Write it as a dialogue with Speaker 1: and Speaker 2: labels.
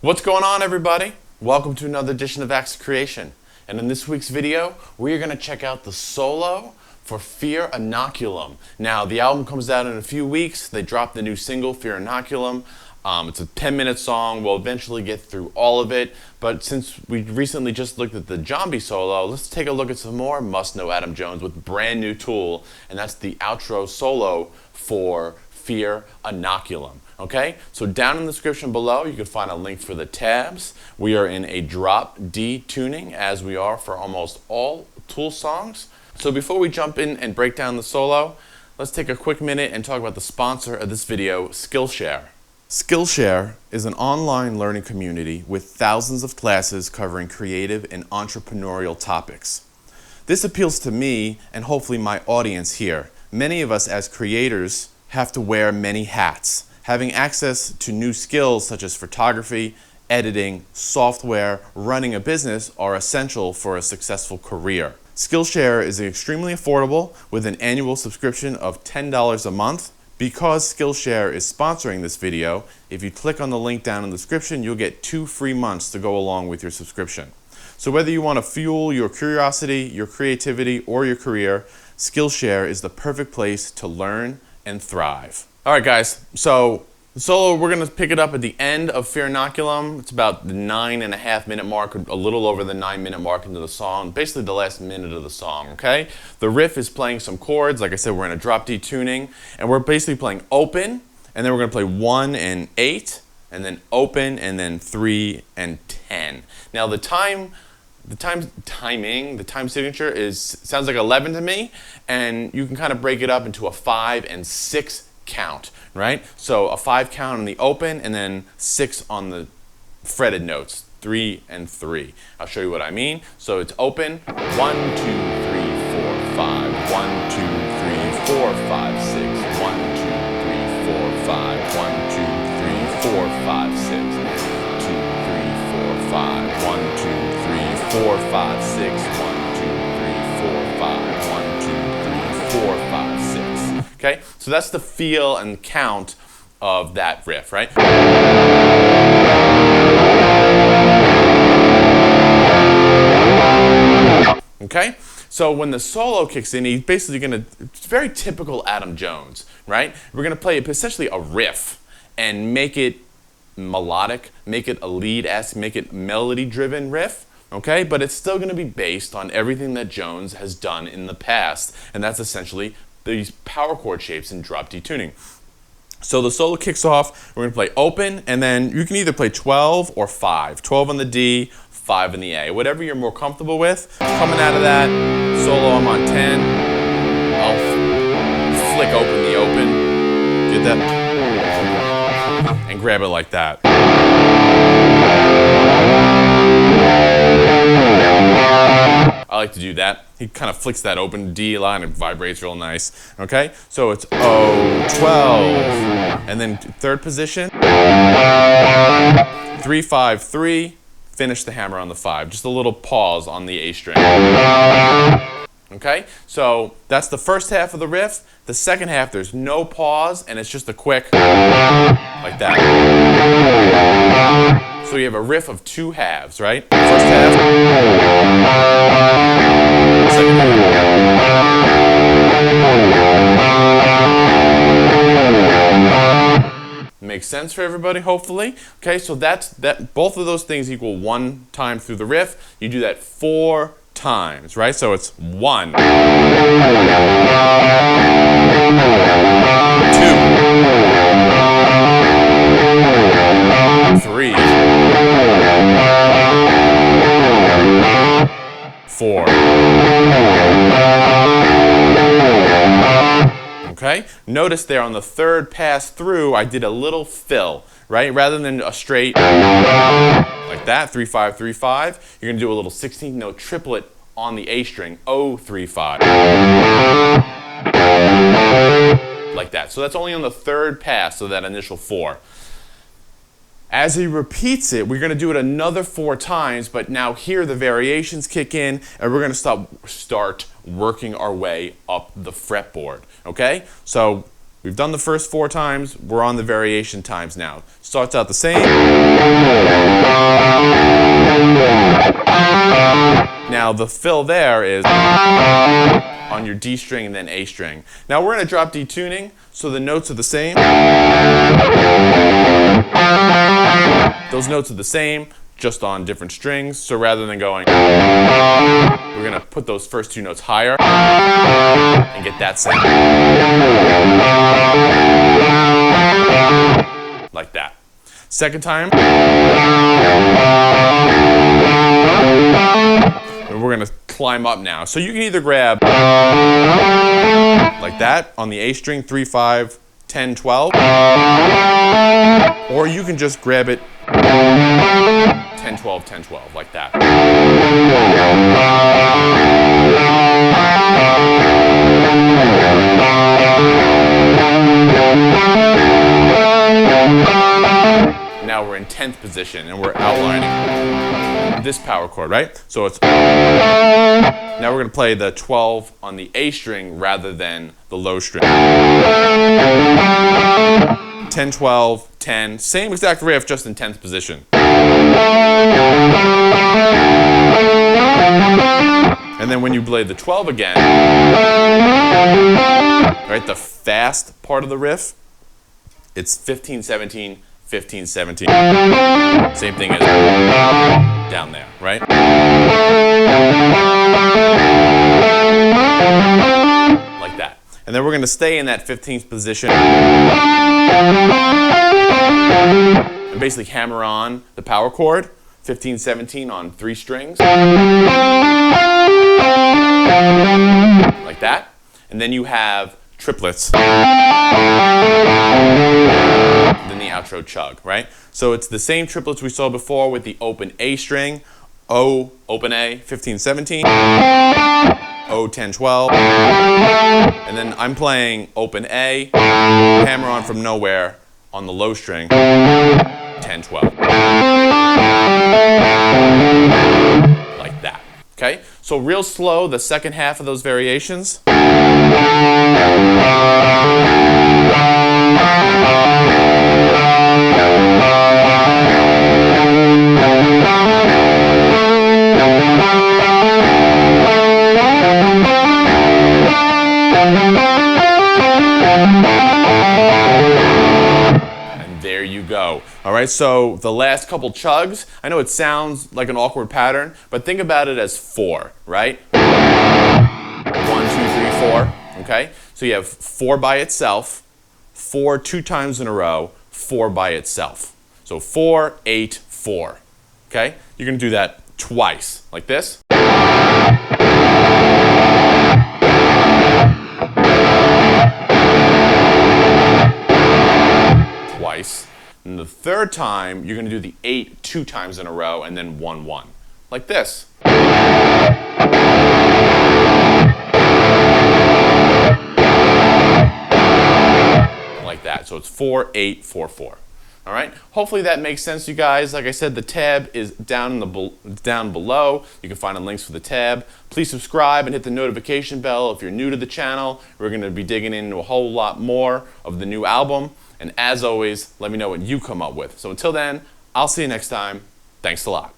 Speaker 1: What's going on, everybody? Welcome to another edition of Acts of Creation. And in this week's video, we are going to check out the solo for Fear Inoculum. Now, the album comes out in a few weeks. They dropped the new single, Fear Inoculum. It's a 10-minute song. We'll eventually get through all of it. But since we recently just looked at the Zombie solo, let's take a look at some more must-know Adam Jones with a brand new tool. And that's the outro solo for Fear Inoculum. Okay, so down in the description below, you can find a link for the tabs. We are in a drop D tuning, as we are for almost all Tool songs. So before we jump in and break down the solo, let's take a quick minute and talk about the sponsor of this video, Skillshare. Skillshare is an online learning community with thousands of classes covering creative and entrepreneurial topics. This appeals to me and hopefully my audience here. Many of us as creators have to wear many hats. Having access to new skills such as photography, editing, software, running a business are essential for a successful career. Skillshare is extremely affordable with an annual subscription of $10 a month. Because Skillshare is sponsoring this video, if you click on the link down in the description, you'll get 2 free months to go along with your subscription. So whether you want to fuel your curiosity, your creativity, or your career, Skillshare is the perfect place to learn and thrive. All right, guys, so the solo, we're going to pick it up at the end of Fear Inoculum. It's about the 9.5 minute mark, a little over the 9 minute mark into the song, basically the last minute of the song, okay? The riff is playing some chords. Like I said, we're in a drop D tuning, and we're basically playing open, and then we're going to play 1 and 8, and then open, and then 3 and 10. Now the time signature sounds like 11 to me, and you can kind of break it up into a 5 and 6 count, right? So a 5 count on the open and then 6 on the fretted notes, 3 and 3. I'll show you what I mean. So it's open, 1, 2, 3, 4, 5, 1, 2, 3, 4, 5, 6, 1, 2, 3, 4, 5, 1, 2, 3, 4, 5, 6, 2, 3, 4, 5, 1, 2, 3, 4, 5, 6, 1, 2, 3, 4, 5, 1, 2, 3, 4, 5, 6. Okay, so that's the feel and count of that riff, right? Okay, so when the solo kicks in, he's basically it's very typical Adam Jones, right? We're gonna play essentially a riff and make it melodic, make it a lead-esque, make it melody-driven riff. Okay, but it's still going to be based on everything that Jones has done in the past, and that's essentially these power chord shapes in drop D tuning. So the solo kicks off, we're going to play open, and then you can either play 12 or 5. 12 on the D, 5 on the A. Whatever you're more comfortable with. Coming out of that solo, I'm on 10. I'll flick open the open. Get that? And grab it like that. I like to do that. He kind of flicks that open D line and vibrates real nice. Okay? So it's O, 12. And then third position. 3, 5, 3. Finish the hammer on the 5. Just a little pause on the A string. Okay? So that's the first half of the riff. The second half, there's no pause, and it's just a quick, like that. So you have a riff of 2 halves, right? First half, second half. Makes sense for everybody, hopefully. Okay, so both of those things equal 1 time through the riff. You do that 4 times, right? So it's 1, 2, 3, 4. Okay? Notice there on the third pass through, I did a little fill, right? Rather than a straight like that, 3, 5, 3, 5, you're going to do a little 16th note triplet on the A string, O, 3, 5. Like that. So that's only on the third pass, so that initial 4. As he repeats it, we're going to do it another 4 times, but now here the variations kick in, and we're going to start working our way up the fretboard, okay? So We've done the first 4 times, we're on the variation times now. Starts out the same. Now the fill there is on your D string and then A string. Now we're going to drop D tuning, so the notes are the same. Those notes are the same, just on different strings. So rather than going, we're going to put those first 2 notes higher and get that sound. Like that. Second time, and we're going to climb up now. So you can either grab like that on the A string, 3, 5, 10, 12, or you can just grab it 10, 12, 10, 12, like that. Now we're in 10th position and we're outlining this power chord, right? So it's, now we're going to play the 12 on the A string rather than the low string. 10, 12, 10, same exact riff, just in 10th position. And then when you play the 12 again, right, the fast part of the riff, it's 15, 17, 15, 17. Same thing as down there, right? Like that. And then we're going to stay in that 15th position and basically hammer on the power chord, 15, 17 on 3 strings. Like that. And then you have triplets. Then the outro chug, right? So it's the same triplets we saw before with the open A string, O, open A, 15, 17, O, 10, 12, and then I'm playing open A, hammer on from nowhere on the low string, 10, 12. Like that, okay? So real slow, the second half of those variations. There you go. All right, so the last couple chugs, I know it sounds like an awkward pattern, but think about it as 4, right? 1, 2, 3, 4, okay? So you have 4 by itself, 4 2 times in a row, 4 by itself. So 4, 8, 4, okay? You're gonna do that twice, like this. Twice. And the third time, you're going to do the 8 2 times in a row and then 1 1. Like this. Like that. So it's 4 8 4 4. All right. Hopefully that makes sense, you guys. Like I said, the tab is down below. You can find the links for the tab. Please subscribe and hit the notification bell if you're new to the channel. We're going to be digging into a whole lot more of the new album. And as always, let me know what you come up with. So until then, I'll see you next time. Thanks a lot.